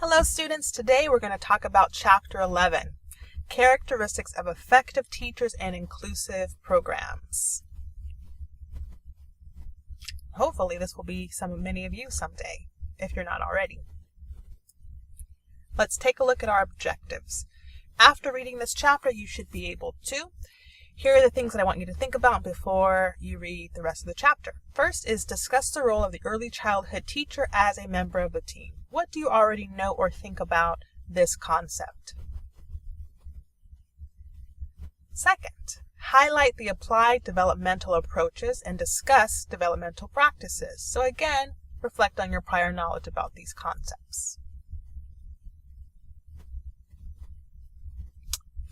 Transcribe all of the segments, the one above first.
Hello students, today we're going to talk about Chapter 11, Characteristics of Effective Teachers and Inclusive Programs. Hopefully this will be many of you someday, if you're not already. Let's take a look at our objectives. After reading this chapter, you should be able to. Here are the things that I want you to think about before you read the rest of the chapter. First is discuss the role of the early childhood teacher as a member of the team. What do you already know or think about this concept? Second, highlight the applied developmental approaches and discuss developmental practices. So again, reflect on your prior knowledge about these concepts.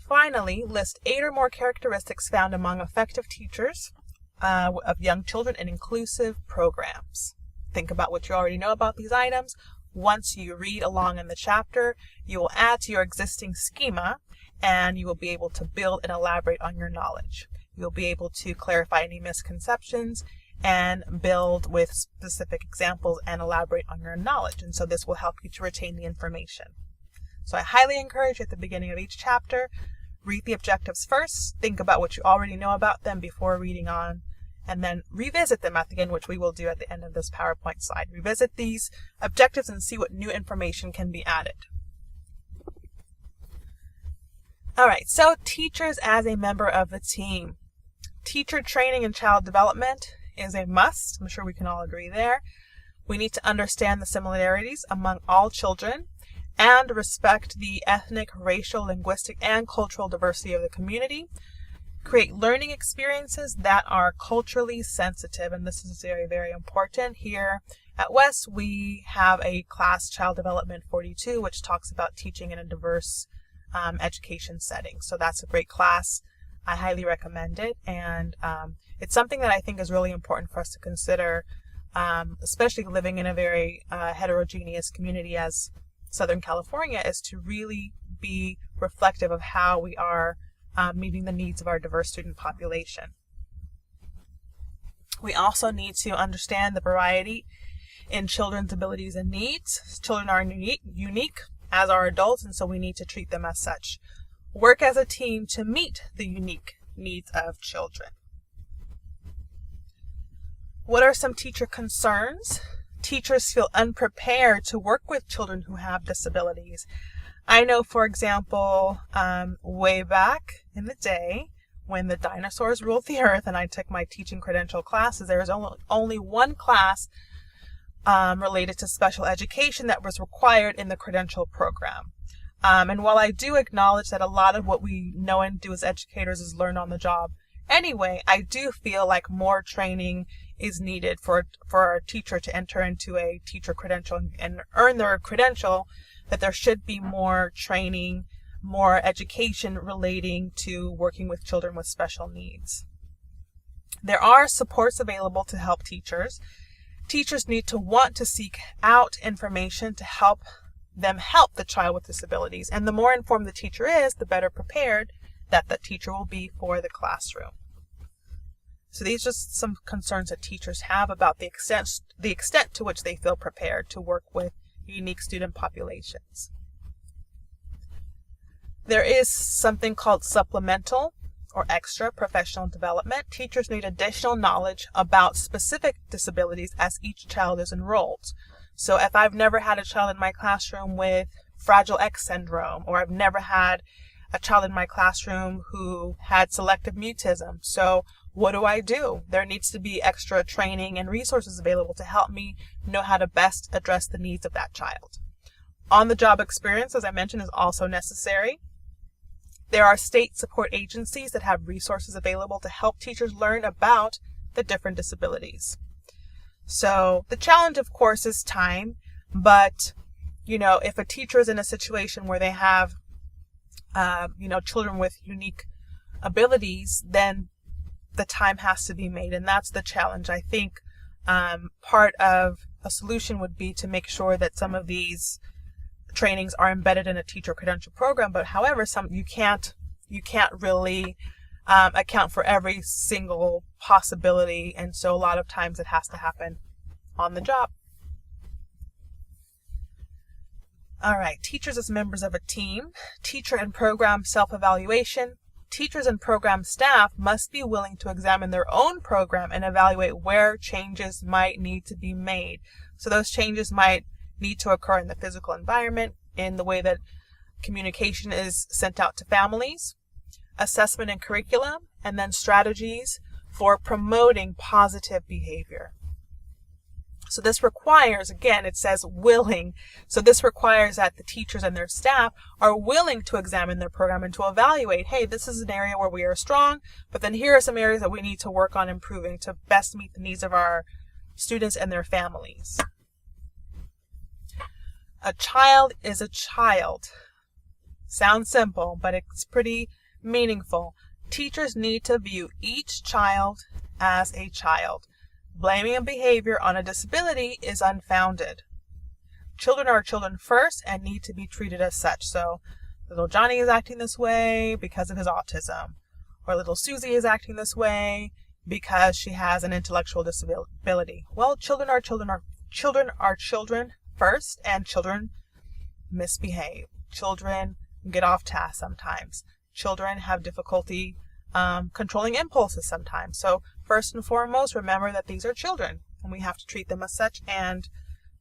Finally, list 8 or more characteristics found among effective teachers of young children in inclusive programs. Think about what you already know about these items. Once you read along in the chapter, you will add to your existing schema and you will be able to build and elaborate on your knowledge. You'll be able to clarify any misconceptions and build with specific examples and elaborate on your knowledge. And so this will help you to retain the information. So I highly encourage you at the beginning of each chapter, read the objectives first, think about what you already know about them before reading on, and then revisit them at the end, which we will do at the end of this PowerPoint slide. Revisit these objectives and see what new information can be added. All right, so teachers as a member of the team. Teacher training and child development is a must. I'm sure we can all agree there. We need to understand the similarities among all children and respect the ethnic, racial, linguistic, and cultural diversity of the community. Create learning experiences that are culturally sensitive, and this is very, very important. Here at West, we have a class, Child Development 42, which talks about teaching in a diverse education setting. So that's a great class. I highly recommend it, and it's something that I think is really important for us to consider, especially living in a very heterogeneous community as Southern California, is to really be reflective of how we are meeting the needs of our diverse student population. We also need to understand the variety in children's abilities and needs. Children are unique as are adults, and so we need to treat them as such. Work as a team to meet the unique needs of children. What are some teacher concerns? Teachers feel unprepared to work with children who have disabilities. I know, for example, way back in the day when the dinosaurs ruled the earth and I took my teaching credential classes, there was only one class related to special education that was required in the credential program. And while I do acknowledge that a lot of what we know and do as educators is learn on the job anyway, I do feel like more training is needed for a teacher to enter into a teacher credential and earn their credential, that there should be more training, more education relating to working with children with special needs. There are supports available to help teachers. Teachers need to want to seek out information to help them help the child with disabilities. And the more informed the teacher is, the better prepared that the teacher will be for the classroom. So these are just some concerns that teachers have about the extent to which they feel prepared to work with unique student populations. There is something called supplemental or extra professional development. Teachers need additional knowledge about specific disabilities as each child is enrolled. So if I've never had a child in my classroom with Fragile X syndrome, or I've never had a child in my classroom who had selective mutism, so what do? There needs to be extra training and resources available to help me know how to best address the needs of that child. On-the-job experience, as I mentioned, is also necessary. There are state support agencies that have resources available to help teachers learn about the different disabilities. So the challenge, of course, is time, but if a teacher is in a situation where they have children with unique abilities, then the time has to be made, and that's the challenge. I think part of a solution would be to make sure that some of these trainings are embedded in a teacher credential program, but however, you can't really account for every single possibility, and so a lot of times it has to happen on the job. All right, teachers as members of a team, teacher and program self-evaluation. Teachers and program staff must be willing to examine their own program and evaluate where changes might need to be made. So those changes might need to occur in the physical environment, in the way that communication is sent out to families, assessment and curriculum, and then strategies for promoting positive behavior. So this requires, again, it says willing. So this requires that the teachers and their staff are willing to examine their program and to evaluate, hey, this is an area where we are strong, but then here are some areas that we need to work on improving to best meet the needs of our students and their families. A child is a child. Sounds simple, but it's pretty meaningful. Teachers need to view each child as a child. Blaming a behavior on a disability is unfounded. Children are children first and need to be treated as such. So little Johnny is acting this way because of his autism, or little Susie is acting this way because she has an intellectual disability. Well, children are children first, and children misbehave. Children get off task sometimes. Children have difficulty controlling impulses sometimes. So first and foremost, remember that these are children and we have to treat them as such and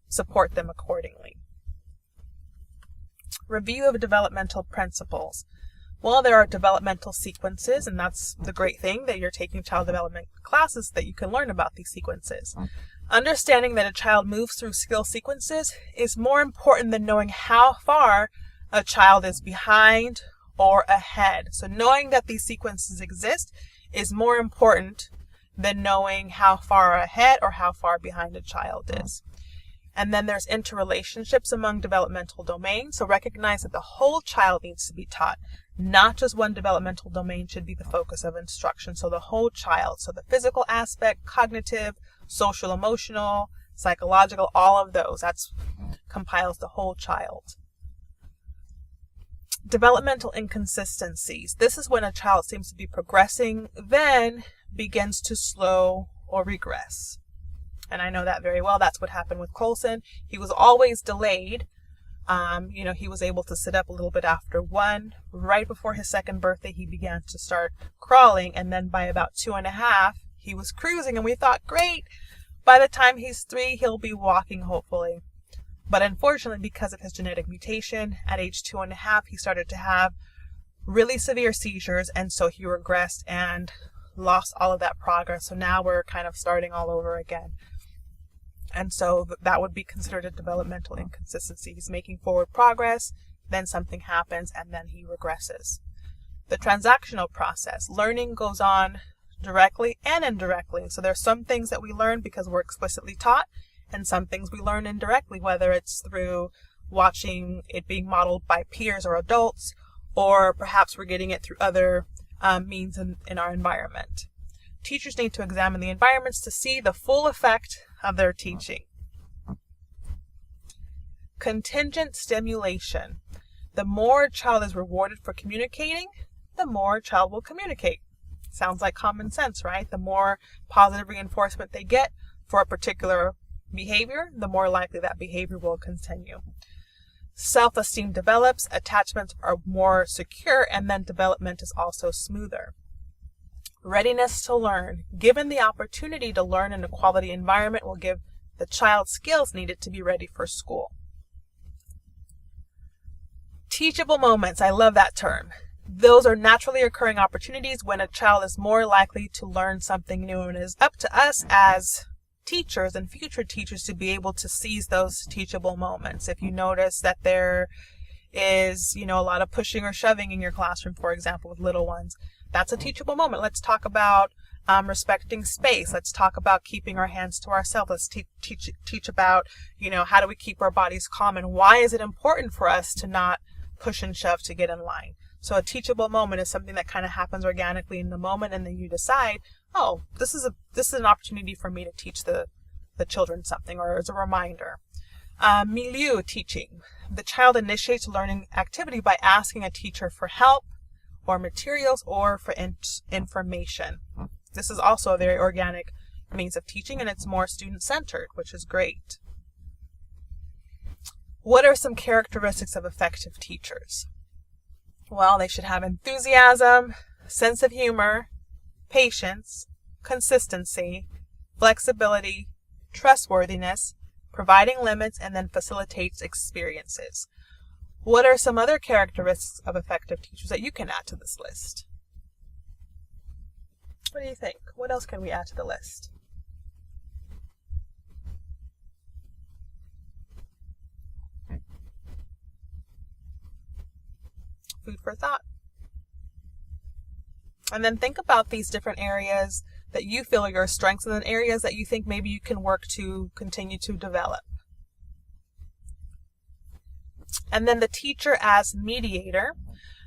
support them accordingly. Review of developmental principles. Well, there are developmental sequences, and that's the great thing that you're taking child development classes, that you can learn about these sequences. Understanding that a child moves through skill sequences is more important than knowing how far a child is behind or ahead. So knowing that these sequences exist is more important than knowing how far ahead or how far behind a child is. And then there's interrelationships among developmental domains. So recognize that the whole child needs to be taught. Not just one developmental domain should be the focus of instruction. So the whole child. So the physical aspect, cognitive, social, emotional, psychological, all of those. That's compiles the whole child. Developmental inconsistencies. This is when a child seems to be progressing, then begins to slow or regress. And I know that very well. That's what happened with Colson. He was always delayed. He was able to sit up a little bit after 1. Right before his 2nd birthday, he began to start crawling. And then by about 2.5, he was cruising. And we thought, great, by the time he's 3, he'll be walking, hopefully. But unfortunately, because of his genetic mutation, at age 2.5, he started to have really severe seizures. And so he regressed and lost all of that progress. So now we're kind of starting all over again. And so that would be considered a developmental inconsistency. He's making forward progress, then something happens, and then he regresses. The transactional process. Learning goes on directly and indirectly. So there's some things that we learn because we're explicitly taught, and some things we learn indirectly, whether it's through watching it being modeled by peers or adults, or perhaps we're getting it through other means in our environment. Teachers need to examine the environments to see the full effect of their teaching. Contingent stimulation. The more a child is rewarded for communicating, the more a child will communicate. Sounds like common sense, right? The more positive reinforcement they get for a particular behavior, the more likely that behavior will continue. Self-esteem develops, attachments are more secure, and then development is also smoother. Readiness to learn. Given the opportunity to learn in a quality environment will give the child skills needed to be ready for school. Teachable moments. I love that term. Those are naturally occurring opportunities when a child is more likely to learn something new, and it is up to us as teachers and future teachers to be able to seize those teachable moments. If you notice that there is, a lot of pushing or shoving in your classroom, for example, with little ones, that's a teachable moment. Let's talk about respecting space. Let's talk about keeping our hands to ourselves. Let's teach about, how do we keep our bodies calm, and why is it important for us to not push and shove to get in line. So a teachable moment is something that kind of happens organically in the moment, and then you decide, oh, this is an opportunity for me to teach the children something, or as a reminder. Milieu teaching. The child initiates learning activity by asking a teacher for help, or materials, or for information. This is also a very organic means of teaching, and it's more student-centered, which is great. What are some characteristics of effective teachers? Well, they should have enthusiasm, sense of humor, patience, consistency, flexibility, trustworthiness, providing limits, and then facilitates experiences. What are some other characteristics of effective teachers that you can add to this list? What do you think? What else can we add to the list? Food for thought. And then think about these different areas that you feel are your strengths and then areas that you think maybe you can work to continue to develop. And then the teacher as mediator.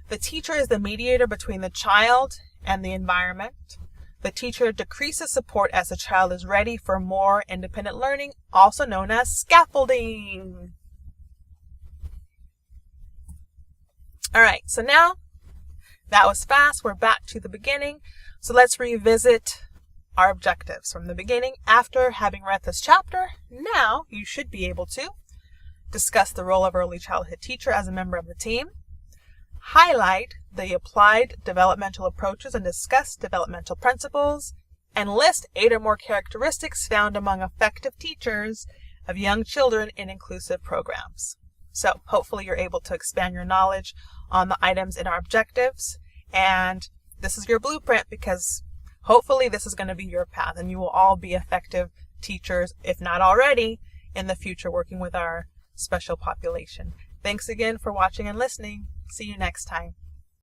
The teacher is the mediator between the child and the environment. The teacher decreases support as the child is ready for more independent learning, also known as scaffolding. All right, so now that was fast. We're back to the beginning. So let's revisit our objectives from the beginning. After having read this chapter, now you should be able to discuss the role of early childhood teacher as a member of the team, highlight the applied developmental approaches and discuss developmental principles, and list 8 or more characteristics found among effective teachers of young children in inclusive programs. So hopefully you're able to expand your knowledge on the items in our objectives, and this is your blueprint because hopefully this is going to be your path and you will all be effective teachers, if not already, in the future working with our special population. Thanks again for watching and listening. See you next time.